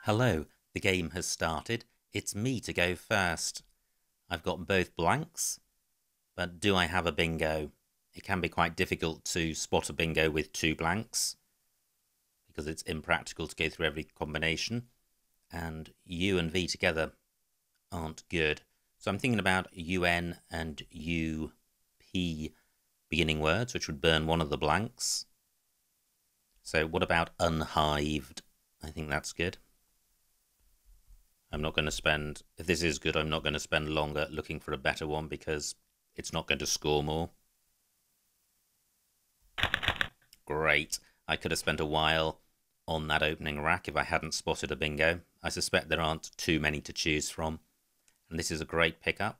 Hello, the game has started. It's me to go first. I've got both blanks, but do I have a bingo? It can be quite difficult to spot a bingo with two blanks because it's impractical to go through every combination, and U and V together aren't good. So I'm thinking about UN and UP beginning words, which would burn one of the blanks. So what about unhived? I think that's good. I'm not going to spend, if this is good, I'm not going to spend longer looking for a better one because it's not going to score more. Great. I could have spent a while on that opening rack if I hadn't spotted a bingo. I suspect there aren't too many to choose from. And this is a great pickup.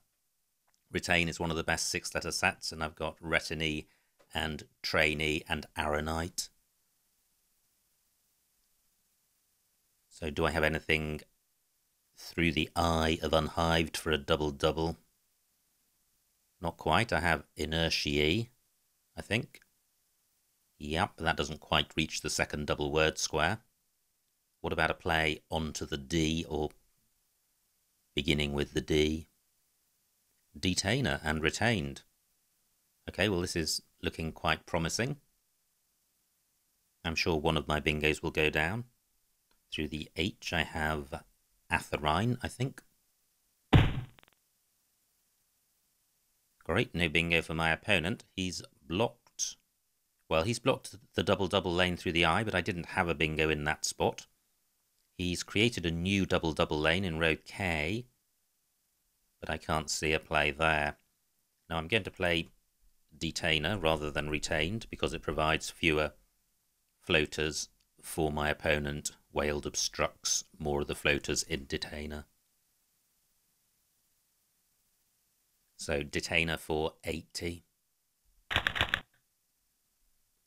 Retain is one of the best 6-letter sets, and I've got Retinee and Trainee and Aronite. So do I have anything through the eye of unhived for a double-double? Not quite. I have Inertiae, I think. Yep, but that doesn't quite reach the second double word square. What about a play onto the D, or beginning with the D? Detainer and Retained. Okay, well this is looking quite promising. I'm sure one of my bingos will go down. Through the H I have Atherine, I think. Great, no bingo for my opponent. He's blocked. Well, he's blocked the double-double lane through the I, but I didn't have a bingo in that spot. He's created a new double-double lane in row K, but I can't see a play there. Now I'm going to play Detainer rather than Retained because it provides fewer floaters for my opponent. Wailed obstructs more of the floaters in Detainer. So Detainer for 80.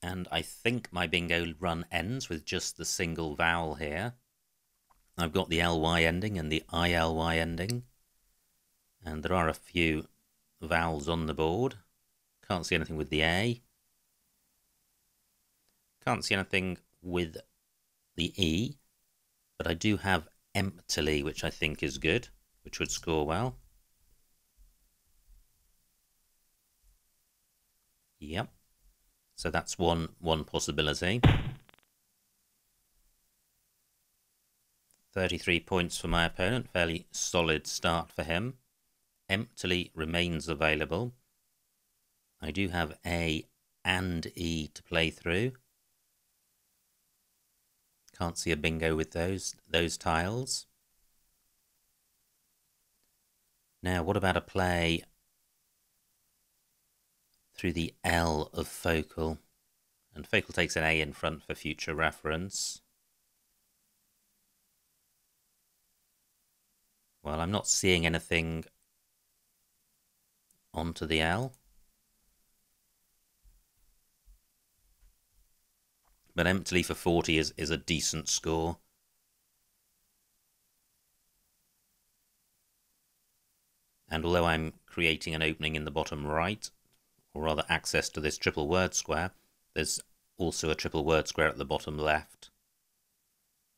And I think my bingo run ends with just the single vowel here. I've got the LY ending and the ILY ending. And there are a few vowels on the board. Can't see anything with the A. Can't see anything with the E. But I do have emptily, which I think is good, which would score well. Yep. So that's one possibility. 33 points for my opponent. Fairly solid start for him. Emptily remains available. I do have A and E to play through. Can't see a bingo with those tiles. Now, what about a play through the L of focal? And focal takes an A in front for future reference. Well, I'm not seeing anything onto the L. But emptily for 40 is a decent score. And although I'm creating an opening in the bottom right, or rather access to this triple word square, there's also a triple word square at the bottom left.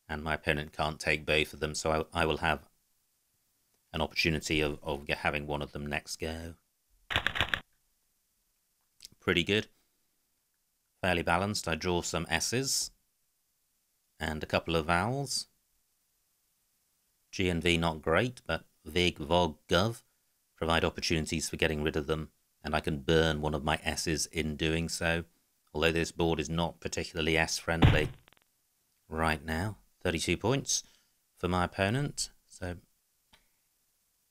And my opponent can't take both of them, so I will have an opportunity of having one of them next go. Pretty good. Fairly balanced. I draw some S's and a couple of vowels. G and V not great, but Vig, Vog, Gov provide opportunities for getting rid of them, and I can burn one of my S's in doing so, although this board is not particularly S-friendly right now. 32 points for my opponent, so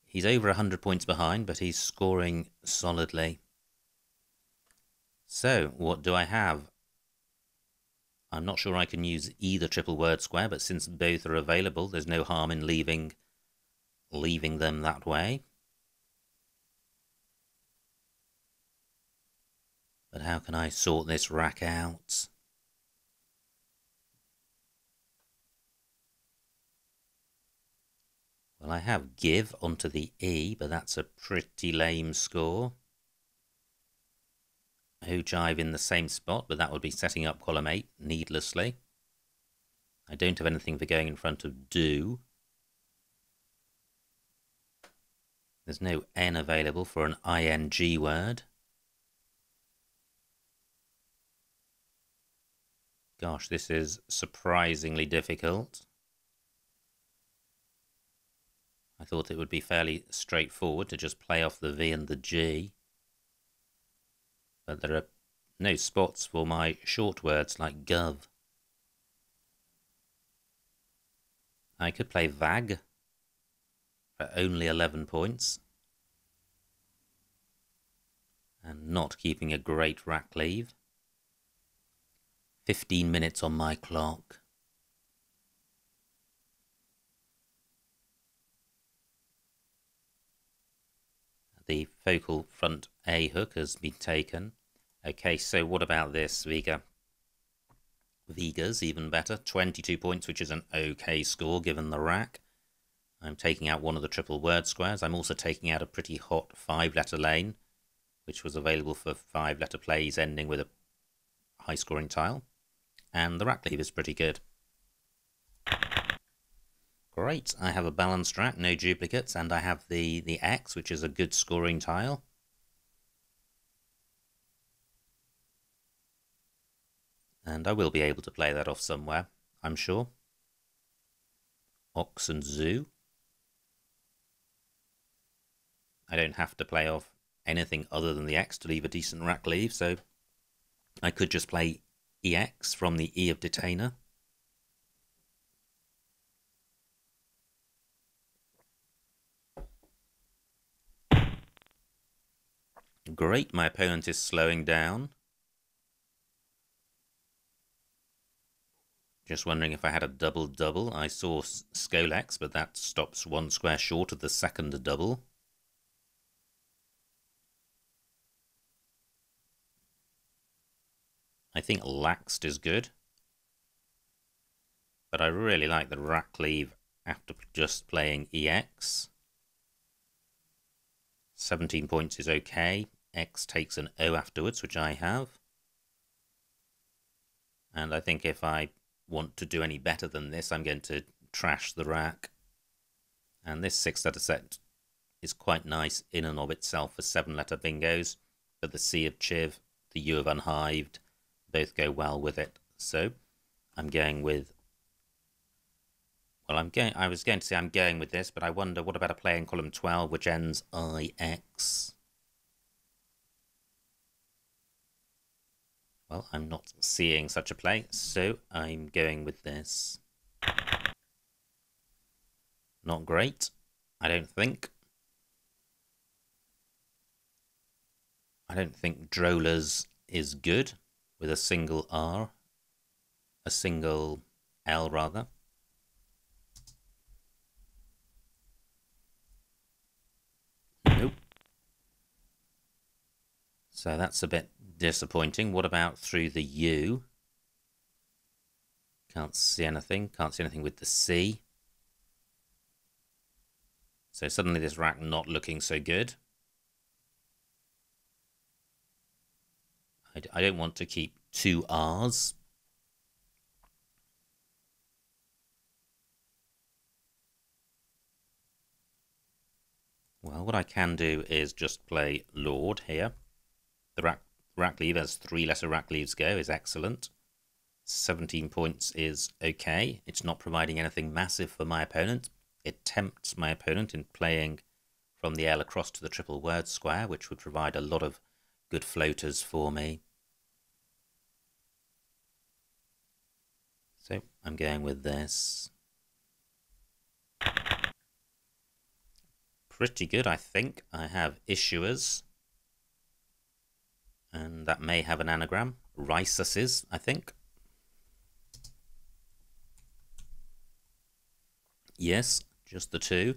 he's over 100 points behind, but he's scoring solidly. So, what do I have? I'm not sure I can use either triple word square, but since both are available, there's no harm in leaving them that way. But how can I sort this rack out? Well, I have give onto the E, but that's a pretty lame score. Ogive in the same spot, but that would be setting up column 8 needlessly. I don't have anything for going in front of do. There's no N available for an ing word. Gosh, this is surprisingly difficult. I thought it would be fairly straightforward to just play off the V and the G. But there are no spots for my short words like gov. I could play vag for only 11 points. And not keeping a great rack leave. 15 minutes on my clock. The focal front A hook has been taken. Okay, so what about this, Vega? Vega's even better. 22 points, which is an okay score given the rack. I'm taking out one of the triple word squares. I'm also taking out a pretty hot 5-letter lane, which was available for 5-letter plays ending with a high-scoring tile. And the rack leave is pretty good. Great, I have a balanced rack, no duplicates, and I have the X, which is a good scoring tile. And I will be able to play that off somewhere, I'm sure. Ox and zoo. I don't have to play off anything other than the X to leave a decent rack leave, so I could just play EX from the E of detainer. Great, my opponent is slowing down. Just wondering if I had a double-double. I saw Skolex, but that stops one square short of the second double. I think laxed is good. But I really like the rack leave after just playing EX. 17 points is okay. X takes an O afterwards, which I have. And I think if I want to do any better than this, I'm going to trash the rack. And this 6-letter set is quite nice in and of itself for 7-letter bingos. But the C of Chiv, the U of Unhived, both go well with it. So I'm going with... Well, I was going to say I'm going with this, but I wonder what about a play in column 12 which ends IX? Well, I'm not seeing such a play, so I'm going with this. Not great, I don't think. I don't think Drollers is good with a single R. A single L, rather. Nope. So that's a bit disappointing. What about through the U? Can't see anything. Can't see anything with the C. So suddenly this rack not looking so good. I don't want to keep 2 R's. Well, what I can do is just play Lord here. The rack leave, as 3-letter rack leaves go, is excellent. 17 points is okay. It's not providing anything massive for my opponent. It tempts my opponent in playing from the L across to the triple word square, which would provide a lot of good floaters for me. So I'm going with this. Pretty good, I think. I have issuers. And that may have an anagram. Riceses, I think. Yes, just the 2.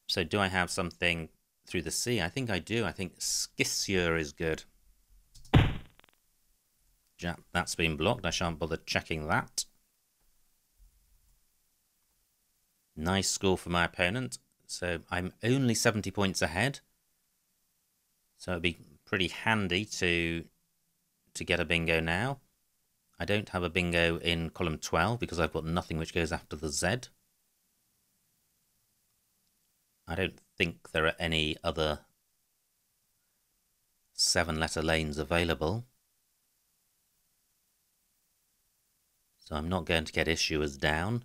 So do I have something through the C? I think I do. I think Skissure is good. That's been blocked. I shan't bother checking that. Nice score for my opponent. So I'm only 70 points ahead. So it'd be pretty handy to get a bingo now. I don't have a bingo in column 12 because I've got nothing which goes after the Z. I don't think there are any other 7-letter lanes available. So I'm not going to get issuers down.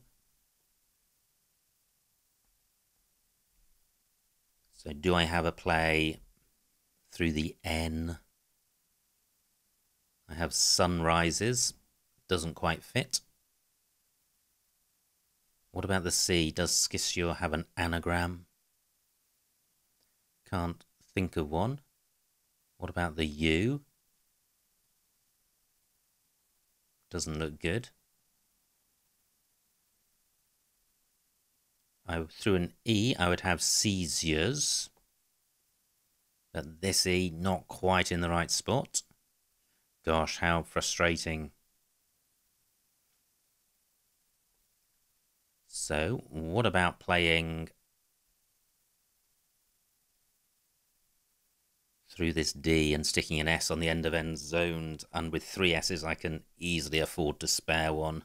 So do I have a play through the N? I have sunrises. Doesn't quite fit. What about the C? Does Skissure have an anagram? Can't think of one. What about the U? Doesn't look good. Through an E, I would have seizures. But this E, not quite in the right spot. Gosh, how frustrating. So, what about playing through this D and sticking an S on the end of end zoned? And with 3 S's, I can easily afford to spare one.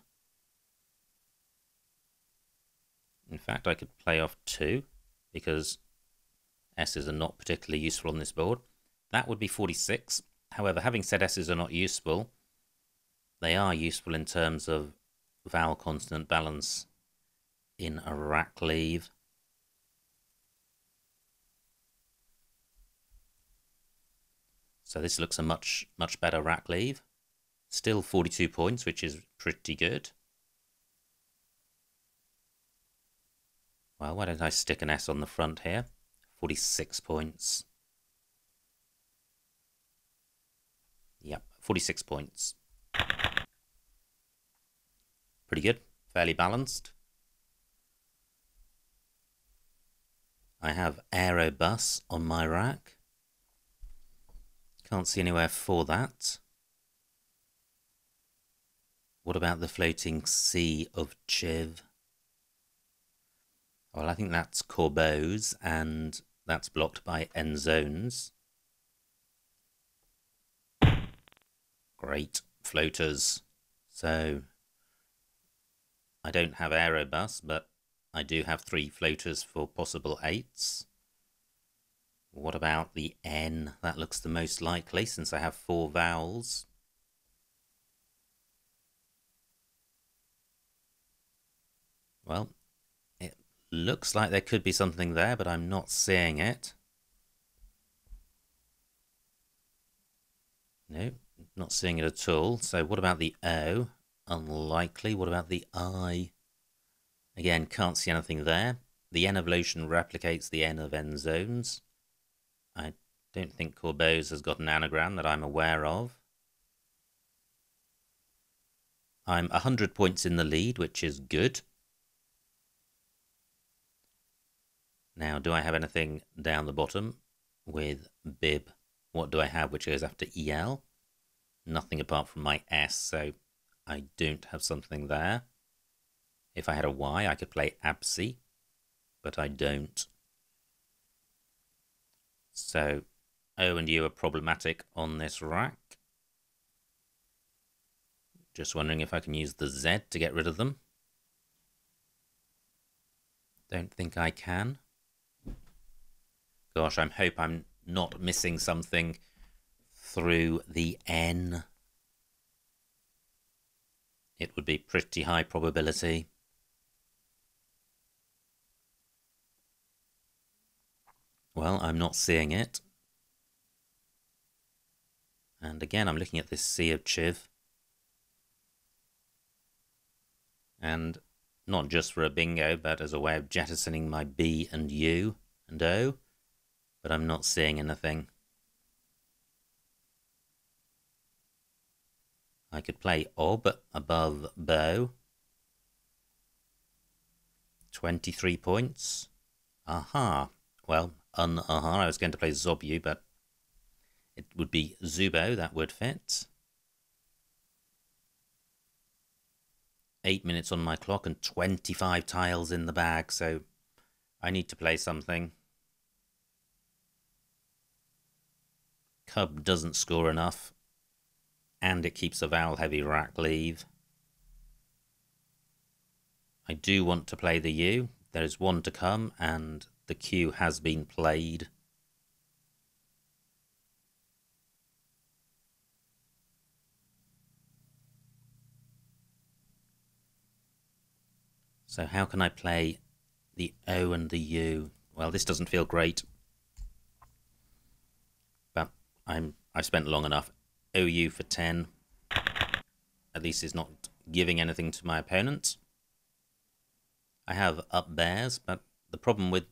In fact, I could play off 2 because S's are not particularly useful on this board. That would be 46. However, having said S's are not useful, they are useful in terms of vowel consonant balance in a rack leave. So this looks a much better rack leave. Still 42 points, which is pretty good. Well, why don't I stick an S on the front here? 46 points. Yep, 46 points. Pretty good, fairly balanced. I have aerobus on my rack. Can't see anywhere for that. What about the floating C of Chiv? Well, I think that's Corbeau's, and that's blocked by end zones. Great. Floaters. So, I don't have aerobus, but I do have 3 floaters for possible 8s. What about the N? That looks the most likely since I have 4 vowels. Well, it looks like there could be something there, but I'm not seeing it. No, not seeing it at all. So what about the O? Unlikely. What about the I? Again, can't see anything there. The N of Lotion replicates the N of end zones. I don't think Corbeau's has got an anagram that I'm aware of. I'm 100 points in the lead, which is good. Now, do I have anything down the bottom with bib? What do I have which goes after EL? Nothing apart from my S, so I don't have something there. If I had a Y, I could play absy, but I don't. So O and U are problematic on this rack. Just wondering if I can use the Z to get rid of them. Don't think I can. Gosh, I hope I'm not missing something through the N. It would be pretty high probability. Well, I'm not seeing it. And again, I'm looking at this C of Chiv. And not just for a bingo, but as a way of jettisoning my B and U and O. But I'm not seeing anything. I could play ob above bow. 23 points. Aha. Well, aha. I was going to play zobu, but it would be zubo that would fit. 8 minutes on my clock and 25 tiles in the bag, so I need to play something. Cub doesn't score enough. and it keeps a vowel-heavy rack leave. I do want to play the U. There is one to come, and the Q has been played. So how can I play the O and the U? Well, this doesn't feel great, but I've spent long enough. OU for 10. At least it's not giving anything to my opponent. I have up bears, but the problem with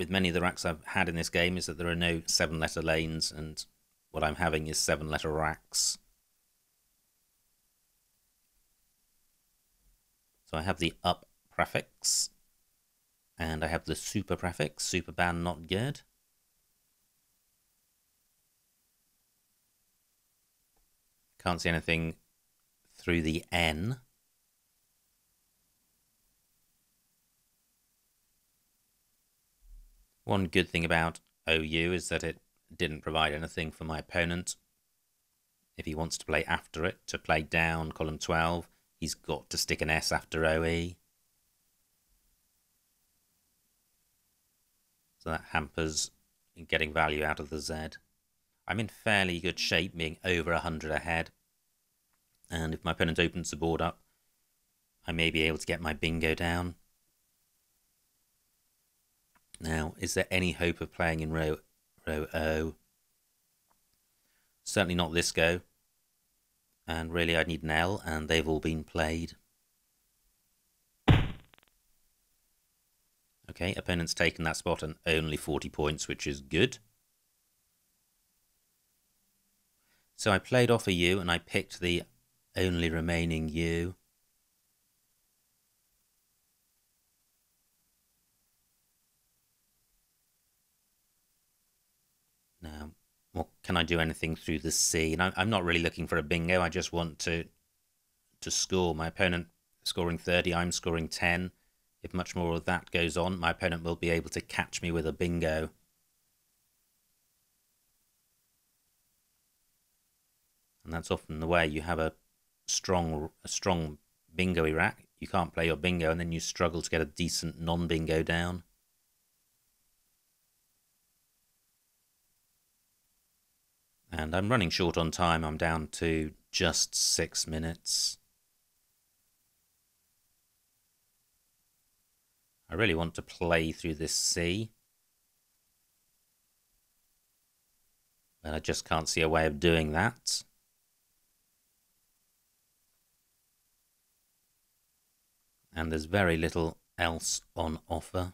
many of the racks I've had in this game is that there are no 7-letter lanes, and what I'm having is 7-letter racks. So I have the up prefix, and I have the super prefix, super band not good. Can't see anything through the N. One good thing about OU is that it didn't provide anything for my opponent. If he wants to play after it, to play down column 12, he's got to stick an S after OE. So that hampers getting value out of the Z. I'm in fairly good shape, being over 100 ahead. And if my opponent opens the board up, I may be able to get my bingo down. Now, is there any hope of playing in row O? Certainly not this go. And really I need an L, and they've all been played. Okay, opponent's taken that spot and only 40 points, which is good. So I played off a U and I picked the only remaining U. Now, what can I do anything through the C? And I'm not really looking for a bingo. I just want to score. My opponent scoring 30, I'm scoring 10. If much more of that goes on, my opponent will be able to catch me with a bingo. And that's often the way. You have a strong bingo-y rack. You can't play your bingo, and then you struggle to get a decent non-bingo down. And I'm running short on time. I'm down to just 6 minutes. I really want to play through this C, but I just can't see a way of doing that. And there's very little else on offer.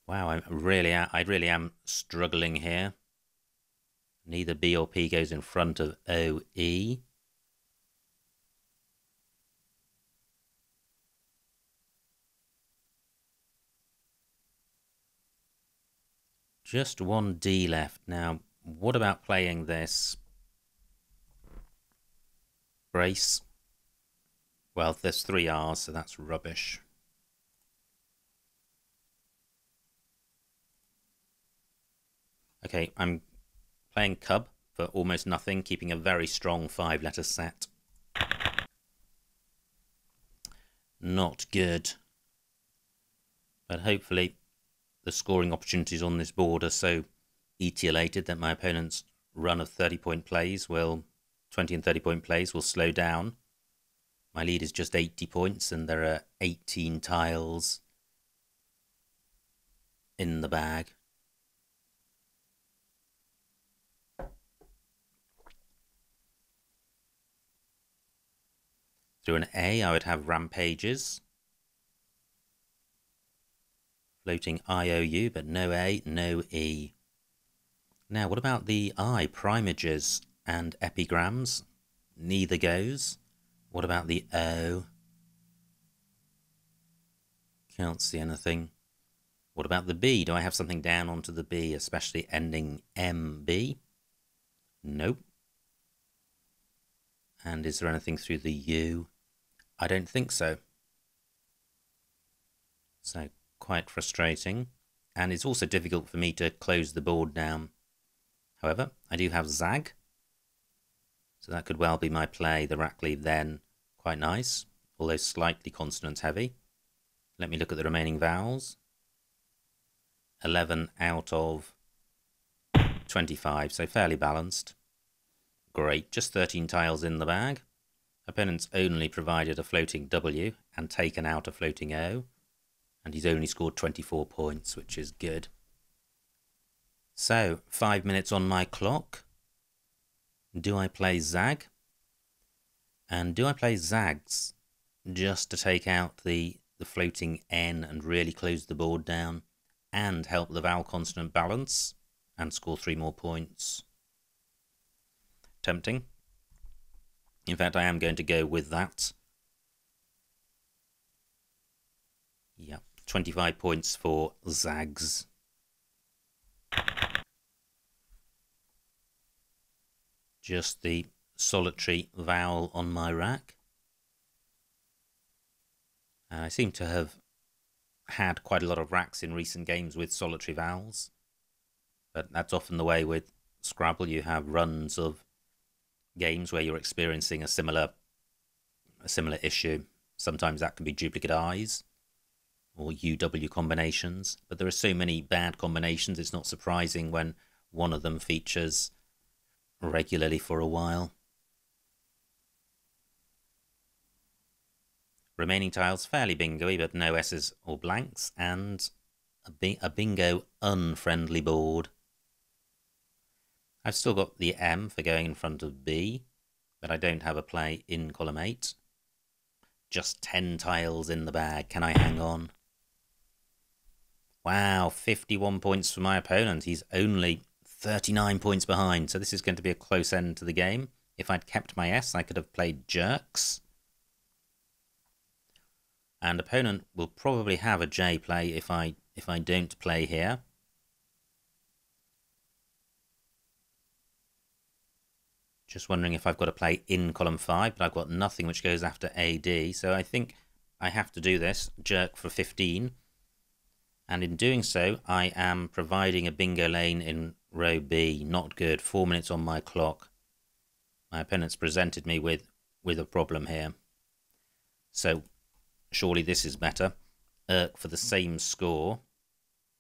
Wow, I really am struggling here. Neither B or P goes in front of OE. Just one D left. Now, what about playing this? Brace. Well, there's 3 R's, so that's rubbish. Okay, I'm playing Cub for almost nothing, keeping a very strong 5-letter set. Not good. But hopefully the scoring opportunities on this board are so etiolated that my opponent's run of 30-point plays will, 20 and 30-point plays will slow down. My lead is just 80 points and there are 18 tiles in the bag. Through an A, I would have rampages. Floating IOU, but no A, no E. Now, what about the I, primages and epigrams? Neither goes. What about the O? Can't see anything. What about the B? Do I have something down onto the B, especially ending MB? Nope. And is there anything through the U? I don't think so. So, quite frustrating. and it's also difficult for me to close the board down. However, I do have Zag, so that could well be my play. The rack lead then, quite nice, although slightly consonant heavy. Let me look at the remaining vowels. 11 out of 25, so fairly balanced. Great, just 13 tiles in the bag. Opponent's only provided a floating W and taken out a floating O, and he's only scored 24 points, which is good. So, 5 minutes on my clock. Do I play Zag? And do I play Zags just to take out the floating N and really close the board down and help the vowel consonant balance and score 3 more points? Tempting. In fact, I am going to go with that. Yeah, 25 points for Zags. Just the solitary vowel on my rack. And I seem to have had quite a lot of racks in recent games with solitary vowels. But that's often the way with Scrabble. You have runs of games where you're experiencing a similar issue. Sometimes that can be duplicate I's or UW combinations, but there are so many bad combinations, it's not surprising when one of them features regularly for a while. Remaining tiles fairly bingo-y, but no S's or blanks, and a bingo unfriendly board. I've still got the M for going in front of B, but I don't have a play in column 8. Just 10 tiles in the bag. Can I hang on? Wow, 51 points for my opponent. He's only 39 points behind, so this is going to be a close end to the game. If I'd kept my S, I could have played jerks. And opponent will probably have a J play if I don't play here. Just wondering if I've got to play in column 5, but I've got nothing which goes after AD, so I think I have to do this, jerk for 15. And in doing so, I am providing a bingo lane in row B. Not good. 4 minutes on my clock. My opponent's presented me with a problem here. So surely this is better. For the same score,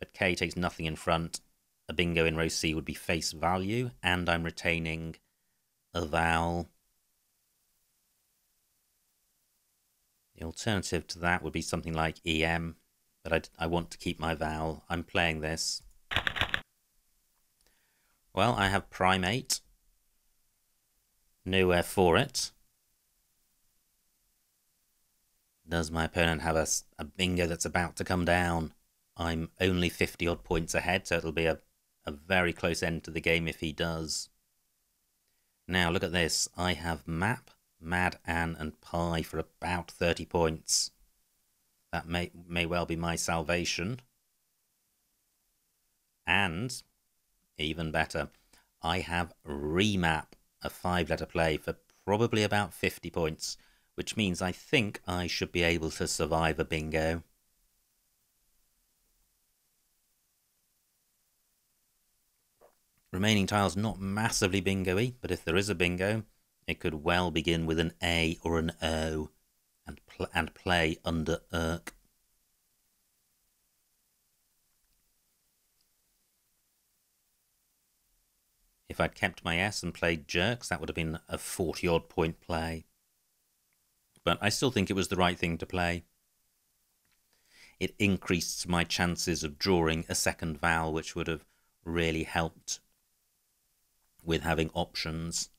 but K takes nothing in front. A bingo in row C would be face value, and I'm retaining a vowel. The alternative to that would be something like EM, but I want to keep my vowel. I'm playing this. Well, I have primate. Nowhere for it. Does my opponent have a bingo that's about to come down? I'm only 50 odd points ahead, so it'll be a very close end to the game if he does. Now look at this. I have Map, Mad Ann and Pie for about 30 points. That may well be my salvation. And, even better, I have Remap, a 5-letter play for probably about 50 points, which means I think I should be able to survive a bingo. Remaining tiles not massively bingo-y, but if there is a bingo, it could well begin with an A or an O and play under Irk. If I'd kept my S and played jerks, that would have been a 40-odd point play. But I still think it was the right thing to play. It increased my chances of drawing a second vowel, which would have really helped with having options,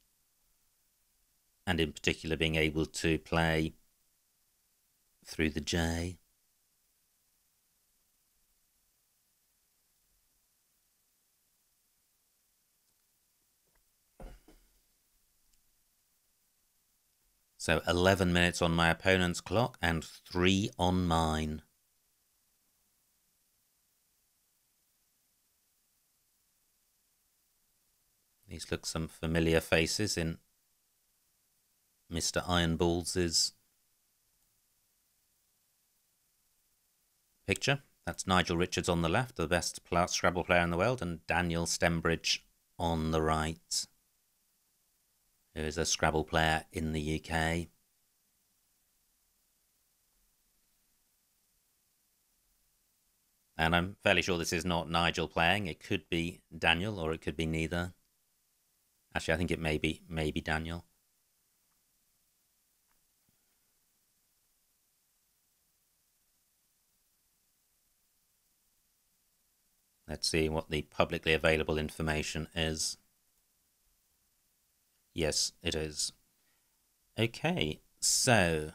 and in particular being able to play through the J. So 11 minutes on my opponent's clock and 3 on mine. These look some familiar faces in Mr. Ironballs' picture. That's Nigel Richards on the left, the best Scrabble player in the world, and Daniel Stembridge on the right, who is a Scrabble player in the UK. And I'm fairly sure this is not Nigel playing. It could be Daniel, or it could be neither. Actually, I think it may be Daniel. Let's see what the publicly available information is. Yes, it is. Okay, so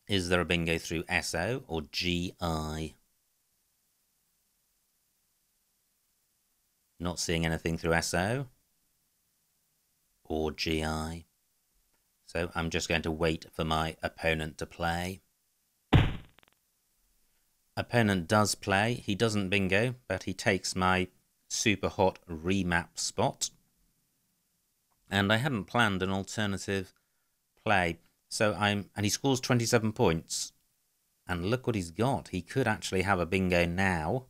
is there a bingo through SO or GI? Not seeing anything through SO or GI. So I'm just going to wait for my opponent to play. Opponent does play. He doesn't bingo, but he takes my super hot remap spot. And I hadn't planned an alternative play. So and he scores 27 points. And look what he's got. He could actually have a bingo now.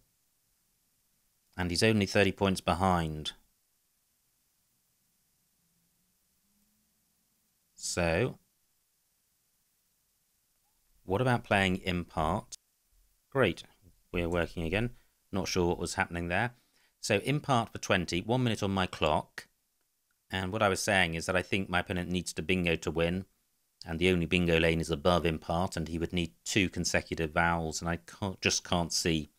And he's only 30 points behind. So, what about playing impart? Great, we're working again. Not sure what was happening there. So impart for 20, 1 minute on my clock. And what I was saying is that I think my opponent needs to bingo to win. And the only bingo lane is above impart, and he would need 2 consecutive vowels. And I just can't see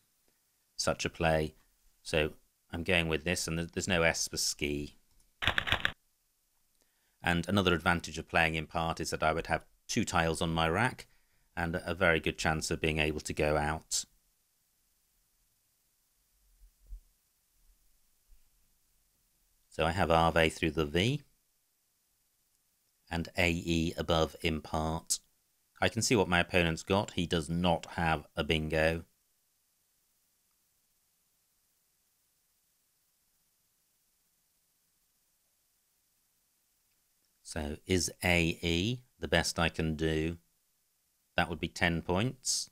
such a play. So I'm going with this, and there's no S for ski. And another advantage of playing impart is that I would have 2 tiles on my rack, and a very good chance of being able to go out. So I have Ave through the V, and AE above impart. I can see what my opponent's got. He does not have a bingo. So is AE the best I can do? That would be 10 points.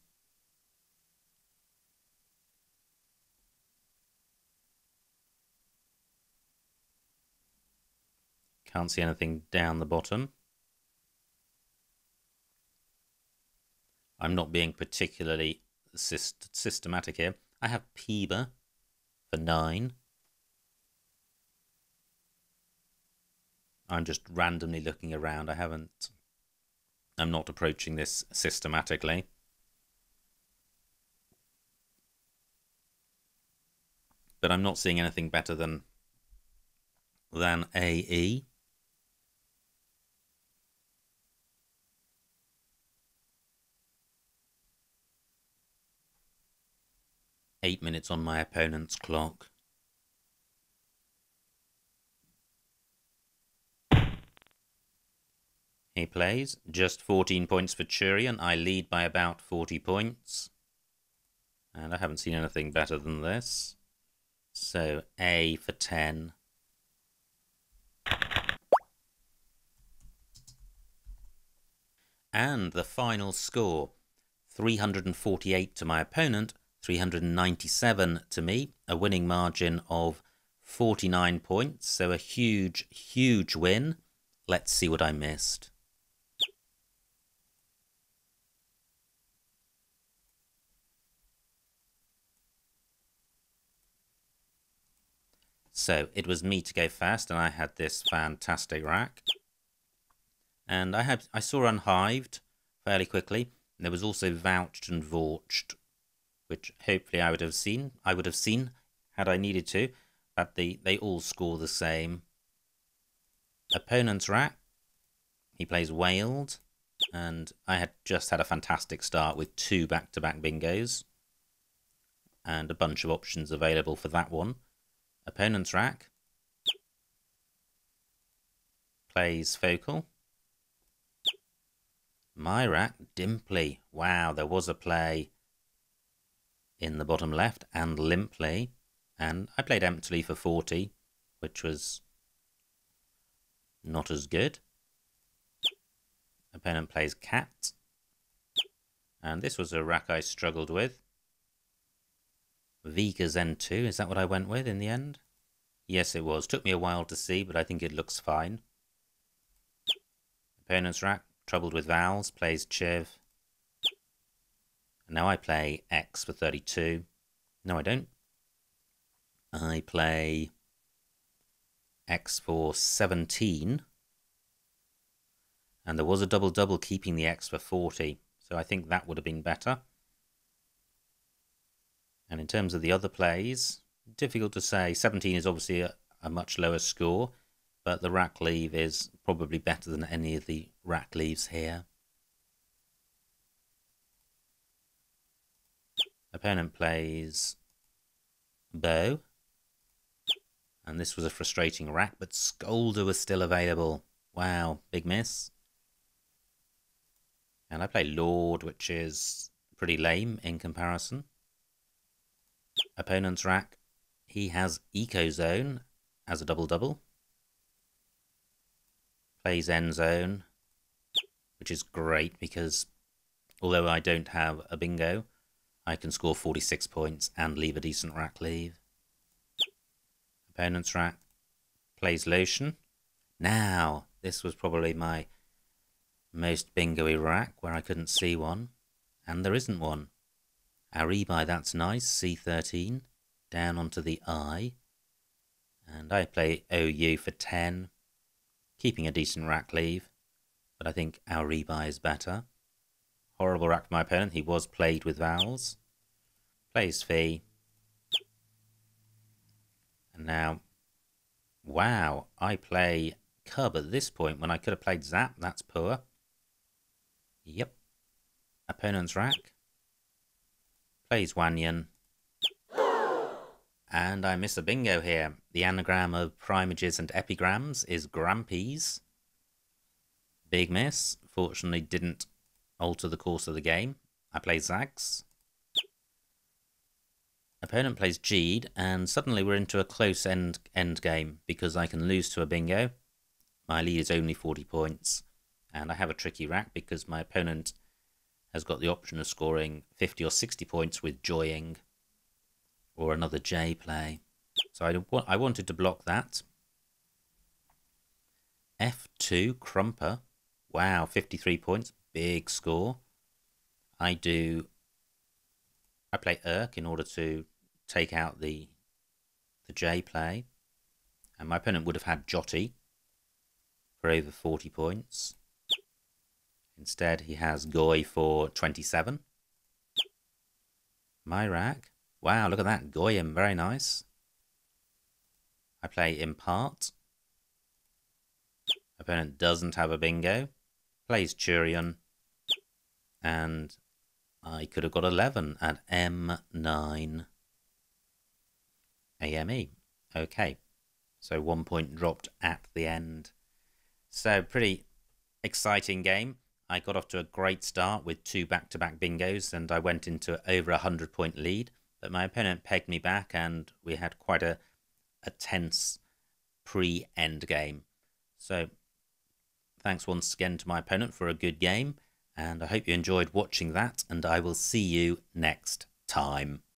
Can't see anything down the bottom. I'm not being particularly systematic here. I have Peeber for 9. I'm just randomly looking around. I'm not approaching this systematically. But I'm not seeing anything better than AE. Eight minutes on my opponent's clock. He plays just 14 points for Churian. I lead by about 40 points. And I haven't seen anything better than this. So A for 10. And the final score, 348 to my opponent, 397 to me, a winning margin of 49 points. So a huge, huge win. Let's see what I missed. So it was me to go first, and I had this fantastic rack. And I saw unhived fairly quickly. There was also vouched and vorched, which hopefully I would have seen had I needed to, but they all score the same. Opponent's rack, he plays whaled, and I had just had a fantastic start with 2 back-to-back bingos, and a bunch of options available for that one. Opponent's rack plays focal. My rack, Dimply. Wow, there was a play in the bottom left, and limply. And I played emptily for 40, which was not as good. Opponent plays cat. And this was a rack I struggled with. Vika's N2, is that what I went with in the end? Yes, it was. Took me a while to see, but I think it looks fine. Opponent's rack, troubled with vowels, plays Chiv. And now I play X for 32. No, I don't. I play X for 17. And there was a double-double keeping the X for 40. So I think that would have been better. And in terms of the other plays, difficult to say. 17 is obviously a much lower score, but the rack leave is probably better than any of the rack leaves here. Opponent plays Bow. And this was a frustrating rack, but Scolder was still available. Wow, big miss. And I play Lord, which is pretty lame in comparison. Opponent's rack, he has Eco Zone as a double-double. Plays End Zone, which is great because although I don't have a bingo, I can score 46 points and leave a decent rack leave. Opponent's rack plays Lotion. Now, this was probably my most bingo-y rack where I couldn't see one, and there isn't one. Our E-by, that's nice, C13, down onto the I, and I play OU for 10, keeping a decent rack leave, but I think our E-by is better. Horrible rack for my opponent, he was played with vowels. Plays Fee. And now, wow, I play Cub at this point when I could have played Zap, that's poor. Yep. Opponent's rack. Plays Wanyan. And I miss a bingo here. The anagram of primages and epigrams is Grampies. Big miss. Fortunately didn't alter the course of the game. I play Zags. Opponent plays Geed, and suddenly we're into a close end game because I can lose to a bingo. My lead is only 40 points, and I have a tricky rack because my opponent has got the option of scoring 50 or 60 points with Joying or another J play. So I wanted to block that. F2, Crumper. Wow, 53 points, big score. I play Urk in order to take out the J play. And my opponent would have had Jotty for over 40 points. Instead, he has Goy for 27. My rack. Wow, look at that. Goyim, very nice. I play Impart. Opponent doesn't have a bingo. Plays Turion. And I could have got 11 at M9 AME. Okay. So 1 point dropped at the end. So pretty exciting game. I got off to a great start with 2 back-to-back bingos and I went into over a 100-point lead. But my opponent pegged me back and we had quite a tense pre-end game. So thanks once again to my opponent for a good game. And I hope you enjoyed watching that, and I will see you next time.